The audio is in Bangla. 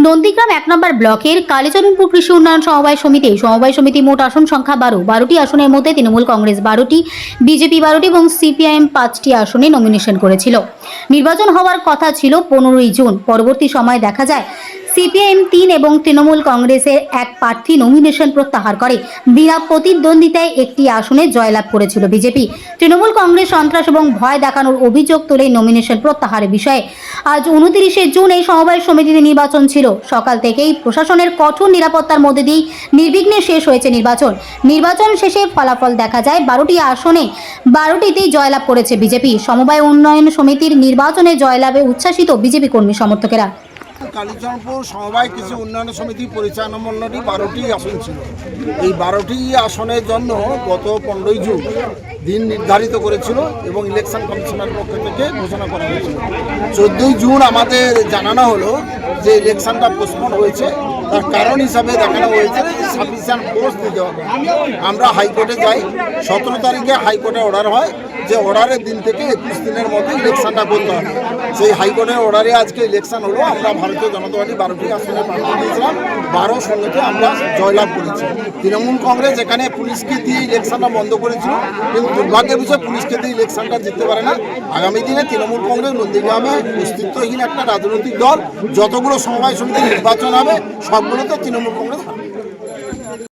নন্দীগ্রাম ১ নম্বর ব্লকের কালীচরণপুর কৃষি উন্নয়ন সমবায় সমিতি মোট আসন সংখ্যা ১২টি আসনের মধ্যে তৃণমূল কংগ্রেস ১২টি, বিজেপি ১২টি এবং সিপিআইএম ৫টি আসনে নমিনেশন করেছিল। নির্বাচন হওয়ার কথা ছিল ১৫ই জুন। পরবর্তী সময়ে দেখা যায় সিপিআইএম ৩ এবং তৃণমূল কংগ্রেসের এক প্রার্থী নমিনেশন প্রত্যাহার করে। বিনা প্রতিদ্বন্দ্বিতায় একটি আসনে জয়লাভ করেছিল বিজেপি। তৃণমূল কংগ্রেস সন্ত্রাস এবং ভয় দেখানোর অভিযোগ তুলে নমিনেশন প্রত্যাহারের বিষয়ে আজ ২৯শে জুন এই সমবায় সমিতিতে নির্বাচন ছিল। সকাল থেকেই প্রশাসনের কঠোর নিরাপত্তার মধ্যে দিয়ে নির্বিঘ্নে শেষ হয়েছে নির্বাচন শেষে ফলাফল দেখা যায় ১২টি আসনে ১২টিতেই জয়লাভ করেছে বিজেপি। সমবায় উন্নয়ন সমিতির নির্বাচনে জয়লাভে উচ্ছ্বাসিত বিজেপি কর্মী সমর্থকেরা। কালীচরণপুর সমবায় কৃষি উন্নয়ন সমিতি পরিচালনা মণ্ডলী ১২টি আসন ছিল। এই ১২টি আসনের জন্য গত ১৫ই জুন দিন নির্ধারিত করেছিল এবং ইলেকশন কমিশনের পক্ষ থেকে ঘোষণা করা হয়েছিল। ১৪ই জুন আমাদের জানানো হলো যে ইলেকশনটা পোস্টপোন হয়েছে। তার কারণ হিসাবে দেখানো হয়েছে সাফিসিয়েন্ট ফোর্স দিতে হবে। আমরা হাইকোর্টে যাই। ১৭ তারিখে হাইকোর্টে অর্ডার হয় যে অর্ডারের দিন থেকে ২১ দিনের মধ্যে ইলেকশনটা করতে হবে। সেই হাইকোর্টের অর্ডারে আজকে ইলেকশন হলো। আমরা ভারতীয় জনতা পার্টি ১২টি আসনে প্রার্থী দিয়েছিলাম। ১২ সঙ্গেতে আমরা জয়লাভ করেছি। তৃণমূল কংগ্রেস এখানে পুলিশকে দিয়ে ইলেকশনটা বন্ধ করেছিল, কিন্তু দুর্ভাগ্যের বিষয় পুলিশকে দিয়ে ইলেকশনটা জিততে পারে না। আগামী দিনে তৃণমূল কংগ্রেস নন্দীগ্রামে অস্তিত্বহীন একটা রাজনৈতিক দল। যতগুলো সমবায় সমিতি নির্বাচন হবে সবগুলোতে তৃণমূল কংগ্রেস